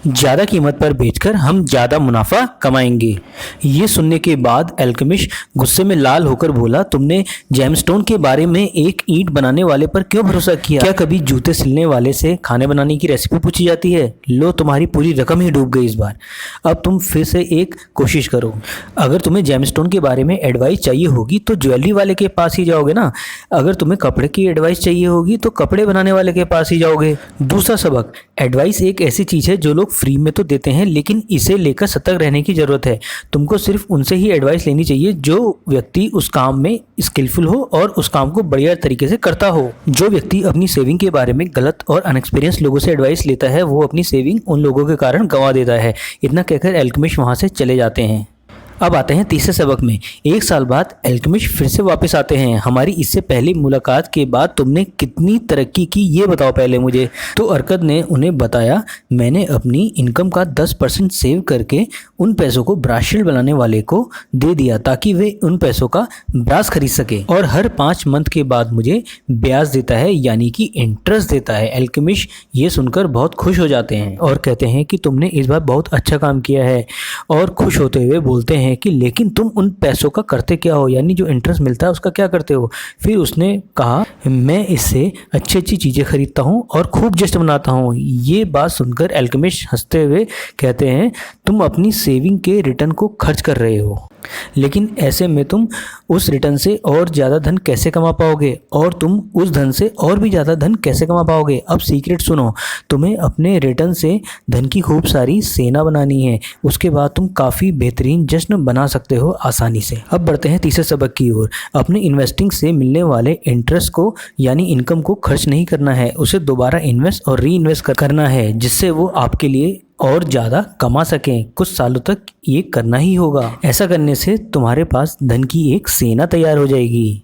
ज़्यादा कीमत पर बेचकर हम ज़्यादा मुनाफा कमाएंगे। ये सुनने के बाद अल्केमिस्ट गुस्से में लाल होकर बोला, तुमने जेमस्टोन के बारे में एक ईंट बनाने वाले पर क्यों भरोसा किया? क्या कभी जूते सिलने वाले से खाने बनाने की रेसिपी पूछी जाती है? लो, तुम्हारी पूरी रकम ही डूब गई इस बार। अब तुम फिर से एक कोशिश करो। अगर तुम्हें जेमस्टोन के बारे में एडवाइस चाहिए होगी तो ज्वेलरी वाले के पास ही जाओगे ना। अगर तुम्हें कपड़े की एडवाइस चाहिए होगी तो कपड़े बनाने वाले के पास ही जाओगे। दूसरा सबक, एडवाइस एक ऐसी चीज़ है जो लोग फ्री में तो देते हैं, लेकिन इसे लेकर सतर्क रहने की ज़रूरत है। तुमको सिर्फ उनसे ही एडवाइस लेनी चाहिए जो व्यक्ति उस काम में स्किलफुल हो और उस काम को बढ़िया तरीके से करता हो। जो व्यक्ति अपनी सेविंग के बारे में गलत और अनएक्सपीरियंस लोगों से एडवाइस लेता है वो अपनी सेविंग उन लोगों के कारण गंवा देता है। इतना कहकर अल्केमिस्ट वहाँ से चले जाते हैं। अब आते हैं तीसरे सबक में। एक साल बाद अल्केमिस्ट फिर से वापस आते हैं। हमारी इससे पहली मुलाकात के बाद तुमने कितनी तरक्की की ये बताओ पहले मुझे। तो अरकद ने उन्हें बताया, मैंने अपनी इनकम का 10% सेव करके उन पैसों को ब्रास शील्ड बनाने वाले को दे दिया ताकि वे उन पैसों का ब्रास खरीद सके, और हर 5 मंथ के बाद मुझे ब्याज देता है, यानी कि इंटरेस्ट देता है। अल्केमिस्ट ये सुनकर बहुत खुश हो जाते हैं और कहते हैं कि तुमने इस बार बहुत अच्छा काम किया है, और खुश होते हुए बोलते हैं कि लेकिन तुम उन पैसों का करते क्या हो, यानी जो इंटरेस्ट मिलता है उसका क्या करते हो? फिर उसने कहा, मैं इससे अच्छी अच्छी चीज़ें खरीदता हूँ और खूब जश्न मनाता हूँ। ये बात सुनकर अल्केमिस्ट हंसते हुए कहते हैं, तुम अपनी सेविंग के रिटर्न को खर्च कर रहे हो, लेकिन ऐसे में तुम उस रिटर्न से और ज़्यादा धन कैसे कमा पाओगे, और तुम उस धन से और भी ज़्यादा धन कैसे कमा पाओगे? अब सीक्रेट सुनो, तुम्हें अपने रिटर्न से धन की खूब सारी सेना बनानी है। उसके बाद तुम काफ़ी बेहतरीन जश्न बना सकते हो आसानी से। अब बढ़ते हैं तीसरे सबक की ओर। अपने इन्वेस्टिंग से मिलने वाले इंटरेस्ट को यानी इनकम को खर्च नहीं करना है, उसे दोबारा इन्वेस्ट और री इन्वेस्ट करना है, जिससे वो आपके लिए और ज़्यादा कमा सकें। कुछ सालों तक ये करना ही होगा। ऐसा करने से तुम्हारे पास धन की एक सेना तैयार हो जाएगी।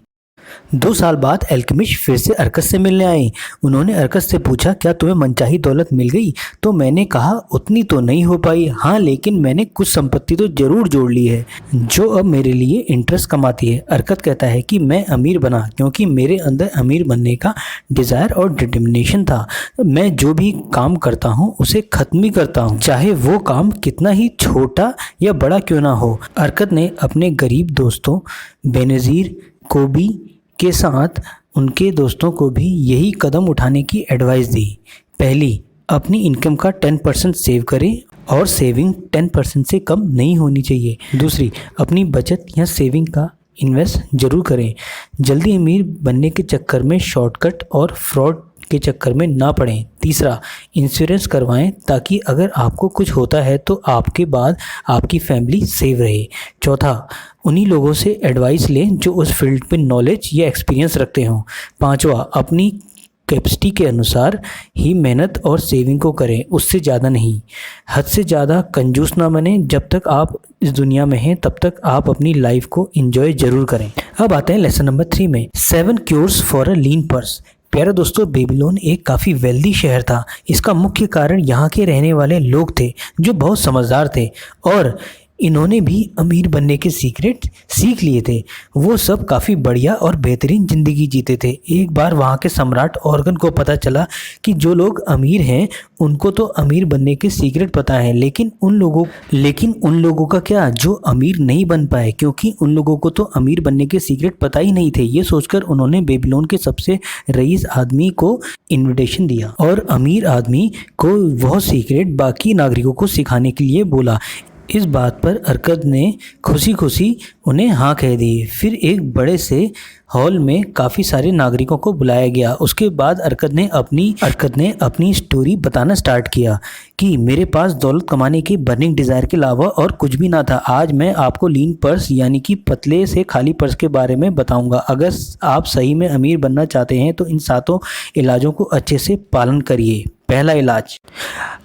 2 साल बाद अल्केमिस्ट फिर से अरकद से मिलने आए। उन्होंने अरकद से पूछा, क्या तुम्हें मनचाही दौलत मिल गई? तो मैंने कहा, उतनी तो नहीं हो पाई, हाँ लेकिन मैंने कुछ संपत्ति तो जरूर जोड़ ली है जो अब मेरे लिए इंटरेस्ट कमाती है। अरकद कहता है कि मैं अमीर बना क्योंकि मेरे अंदर अमीर बनने का डिज़ायर और डिटर्मिनेशन था। मैं जो भी काम करता हूँ उसे ख़त्म ही करता हूँ, चाहे वो काम कितना ही छोटा या बड़ा क्यों ना हो। अरकद ने अपने गरीब दोस्तों बेनज़ीर कोबी के साथ उनके दोस्तों को भी यही कदम उठाने की एडवाइस दी। पहली, अपनी इनकम का 10% सेव करें और सेविंग 10% से कम नहीं होनी चाहिए। दूसरी, अपनी बचत या सेविंग का इन्वेस्ट जरूर करें। जल्दी अमीर बनने के चक्कर में शॉर्टकट और फ्रॉड के चक्कर में ना पड़ें। तीसरा, इंश्योरेंस करवाएं ताकि अगर आपको कुछ होता है तो आपके बाद आपकी फैमिली सेव रहे। चौथा, उन्हीं लोगों से एडवाइस लें जो उस फील्ड पे नॉलेज या एक्सपीरियंस रखते हों। पांचवा, अपनी कैपेसिटी के अनुसार ही मेहनत और सेविंग को करें, उससे ज़्यादा नहीं। हद से ज़्यादा कंजूस ना बने। जब तक आप इस दुनिया में हैं तब तक आप अपनी लाइफ को एंजॉय जरूर करें। अब आते हैं लेसन नंबर 3 में, 7 cures for a lean purse. प्यारे दोस्तों, बेबीलोन एक काफ़ी वेल्दी शहर था। इसका मुख्य कारण यहाँ के रहने वाले लोग थे जो बहुत समझदार थे और इन्होंने भी अमीर बनने के सीक्रेट सीख लिए थे। वो सब काफ़ी बढ़िया और बेहतरीन ज़िंदगी जीते थे। एक बार वहाँ के सम्राट ऑर्गन को पता चला कि जो लोग अमीर हैं उनको तो अमीर बनने के सीक्रेट पता है, लेकिन उन लोगों का क्या जो अमीर नहीं बन पाए, क्योंकि उन लोगों को तो अमीर बनने के सीक्रेट पता ही नहीं थे। ये सोचकर उन्होंने बेबीलोन के सबसे रईस आदमी को इन्विटेशन दिया और अमीर आदमी को वह सीक्रेट बाकी नागरिकों को सिखाने के लिए बोला। इस बात पर अरकद ने खुशी खुशी उन्हें हाँ कह दी। फिर एक बड़े से हॉल में काफ़ी सारे नागरिकों को बुलाया गया। उसके बाद अरकद ने अपनी स्टोरी बताना स्टार्ट किया कि मेरे पास दौलत कमाने के बर्निंग डिज़ायर के अलावा और कुछ भी ना था। आज मैं आपको लीन पर्स यानी कि पतले से खाली पर्स के बारे में बताऊंगा। अगर आप सही में अमीर बनना चाहते हैं तो इन 7 इलाजों को अच्छे से पालन करिए। पहला इलाज,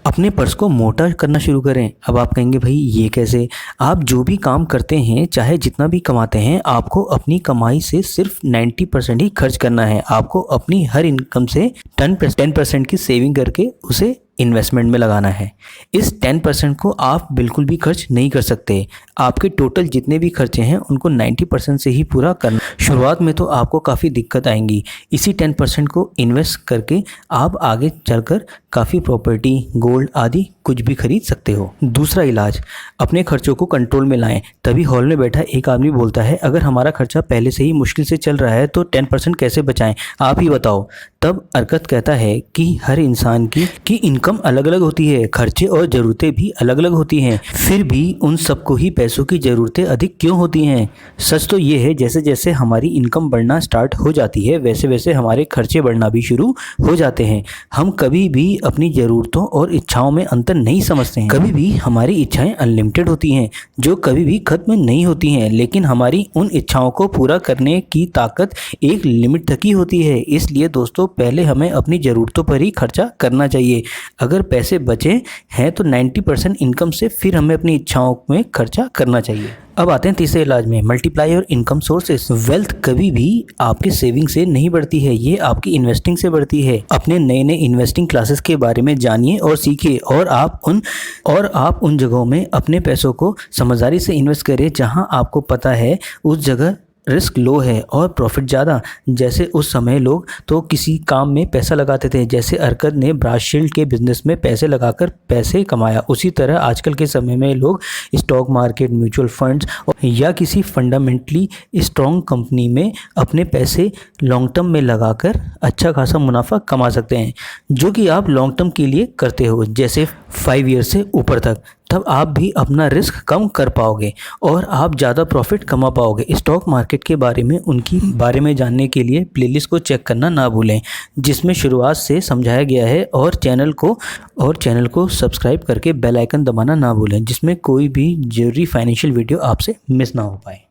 अपने पर्स को मोटा करना शुरू करें। अब आप कहेंगे भाई ये कैसे? आप जो भी काम करते हैं, चाहे जितना भी कमाते हैं, आपको अपनी कमाई से सिर्फ 90% ही खर्च करना है। आपको अपनी हर इनकम से 10% की सेविंग करके उसे इन्वेस्टमेंट में लगाना है। इस 10% को आप बिल्कुल भी खर्च नहीं कर सकते। आपके टोटल जितने भी खर्चे हैं उनको 90% से ही पूरा करना। शुरुआत में तो आपको काफ़ी दिक्कत आएंगी। इसी 10% को इन्वेस्ट करके आप आगे चलकर काफ़ी प्रॉपर्टी, गोल्ड आदि कुछ भी खरीद सकते हो। दूसरा इलाज, अपने खर्चों को कंट्रोल में लाएं। तभी हॉल में बैठा एक आदमी बोलता है, अगर हमारा खर्चा पहले से ही मुश्किल से चल रहा है तो 10% कैसे बचाएं, आप ही बताओ। तब अरकत कहता है कि हर इंसान की इनकम अलग अलग होती है, खर्चे और ज़रूरतें भी अलग अलग होती हैं, फिर भी उन सबको ही पैसों की ज़रूरतें अधिक क्यों होती हैं। सच तो ये है, जैसे जैसे हमारी इनकम बढ़ना स्टार्ट हो जाती है वैसे वैसे हमारे खर्चे बढ़ना भी शुरू हो जाते हैं। हम कभी भी अपनी ज़रूरतों और इच्छाओं में अंतर नहीं समझते हैं। कभी भी हमारी इच्छाएं अनलिमिटेड होती हैं जो कभी भी खत्म नहीं होती हैं, लेकिन हमारी उन इच्छाओं को पूरा करने की ताकत एक लिमिट तक ही होती है। इसलिए दोस्तों, पहले हमें अपनी ज़रूरतों पर ही खर्चा करना चाहिए। अगर पैसे बचे हैं तो 90% इनकम से फिर हमें अपनी इच्छाओं में खर्चा करना चाहिए। अब आते हैं तीसरे इलाज में, multiply your income sources. Wealth कभी भी आपके सेविंग से नहीं बढ़ती है, ये आपकी इन्वेस्टिंग से बढ़ती है। अपने नए नए इन्वेस्टिंग क्लासेस के बारे में जानिए और सीखिए, और आप उन जगहों में अपने पैसों को समझदारी से इन्वेस्ट करें जहां आपको पता है उस जगह रिस्क लो है और प्रॉफिट ज़्यादा। जैसे उस समय लोग तो किसी काम में पैसा लगाते थे, जैसे अरकत ने ब्रासशील्ड के बिजनेस में पैसे लगाकर पैसे कमाया, उसी तरह आजकल के समय में लोग स्टॉक मार्केट, म्यूचुअल फंड्स या किसी फंडामेंटली स्ट्रॉन्ग कंपनी में अपने पैसे लॉन्ग टर्म में लगाकर अच्छा खासा मुनाफा कमा सकते हैं, जो कि आप लॉन्ग टर्म के लिए करते हो, जैसे 5 ईयर से ऊपर तक। तब आप भी अपना रिस्क कम कर पाओगे और आप ज़्यादा प्रॉफिट कमा पाओगे। स्टॉक मार्केट के बारे में जानने के लिए प्लेलिस्ट को चेक करना ना भूलें, जिसमें शुरुआत से समझाया गया है, और चैनल को सब्सक्राइब करके बेल आइकन दबाना ना भूलें, जिसमें कोई भी जरूरी फाइनेंशियल वीडियो आपसे मिस ना हो पाए।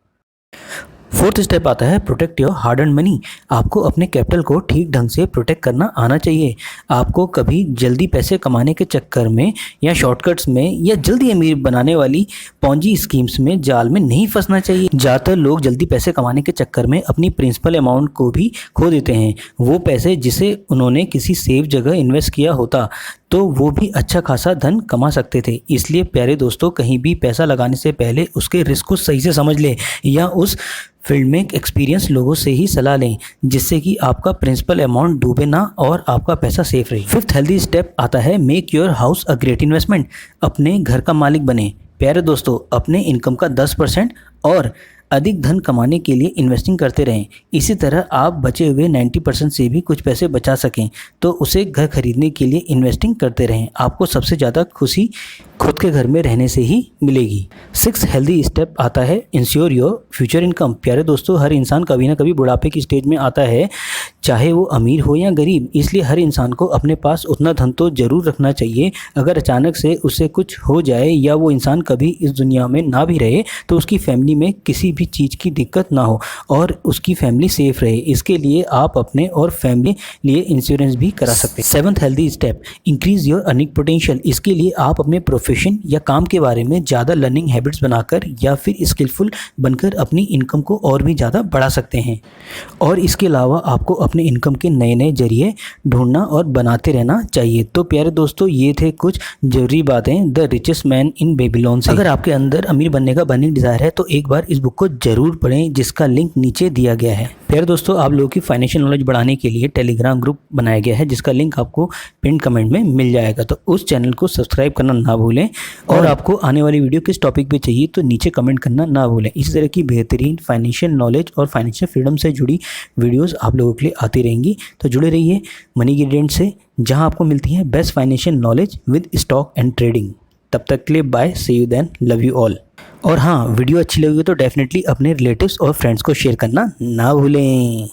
फोर्थ स्टेप आता है protect your hard earned money. आपको अपने कैपिटल को ठीक ढंग से प्रोटेक्ट करना आना चाहिए। आपको कभी जल्दी पैसे कमाने के चक्कर में या शॉर्टकट्स में या जल्दी अमीर बनाने वाली पॉन्जी स्कीम्स में जाल में नहीं फंसना चाहिए। ज़्यादातर लोग जल्दी पैसे कमाने के चक्कर में अपनी प्रिंसिपल अमाउंट को भी खो देते हैं। वो पैसे जिसे उन्होंने किसी सेफ जगह इन्वेस्ट किया होता तो वो भी अच्छा खासा धन कमा सकते थे। इसलिए प्यारे दोस्तों, कहीं भी पैसा लगाने से पहले उसके रिस्क को सही से समझ लें या उस फील्ड में एक्सपीरियंस लोगों से ही सलाह लें, जिससे कि आपका प्रिंसिपल अमाउंट डूबे ना और आपका पैसा सेफ रहे। फिफ्थ हेल्दी स्टेप आता है make your house a great investment. अपने घर का मालिक बने। प्यारे दोस्तों, अपने इनकम का 10% और अधिक धन कमाने के लिए इन्वेस्टिंग करते रहें। इसी तरह आप बचे हुए 90% से भी कुछ पैसे बचा सकें तो उसे घर खरीदने के लिए इन्वेस्टिंग करते रहें। आपको सबसे ज़्यादा खुशी खुद के घर में रहने से ही मिलेगी। 6th हेल्दी स्टेप आता है इंश्योर योर फ्यूचर इनकम। प्यारे दोस्तों, हर इंसान कभी ना कभी बुढ़ापे की स्टेज में आता है, चाहे वो अमीर हो या गरीब। इसलिए हर इंसान को अपने पास उतना धन तो ज़रूर रखना चाहिए। अगर अचानक से उसे कुछ हो जाए या वो इंसान कभी इस दुनिया में ना भी रहे तो उसकी फैमिली में किसी भी चीज़ की दिक्कत ना हो और उसकी फैमिली सेफ रहे। इसके लिए आप अपने और फैमिली लिए इंश्योरेंस भी करा सकते हैं। 7th healthy step increase your earning potential. इसके लिए आप अपने प्रोफेशन या काम के बारे में ज़्यादा लर्निंग हैबिट्स बनाकर या फिर स्किलफुल बनकर अपनी इनकम को और भी ज़्यादा बढ़ा सकते हैं। और इसके अलावा आपको अपने इनकम के नए नए जरिए ढूंढना और बनाते रहना चाहिए। तो प्यारे दोस्तों, ये थे कुछ जरूरी बातें the richest man in Babylon से। अगर आपके अंदर अमीर बनने का बर्निंग डिज़ायर है तो एक बार इस बुक को जरूर पढ़ें, जिसका लिंक नीचे दिया गया है। प्यारे दोस्तों, आप लोगों की फाइनेंशियल नॉलेज बढ़ाने के लिए टेलीग्राम ग्रुप बनाया गया है, जिसका लिंक आपको पिन कमेंट में मिल जाएगा। तो उस चैनल को सब्सक्राइब करना ना भूलें, और आपको आने वाली वीडियो किस टॉपिक पे चाहिए तो नीचे कमेंट करना ना भूलें। इसी तरह की बेहतरीन फाइनेंशियल नॉलेज और फाइनेंशियल फ्रीडम से जुड़ी वीडियोस आप लोगों के लिए आती रहेंगी। तो जुड़े रहिए मनी ग्रेडिएंट से, जहां आपको मिलती है best financial knowledge with stock and trading. तब तक के लिए bye, see you then, love you all. और हाँ, वीडियो अच्छी लगी तो डेफिनेटली अपने रिलेटिव्स और फ्रेंड्स को शेयर करना ना भूलें।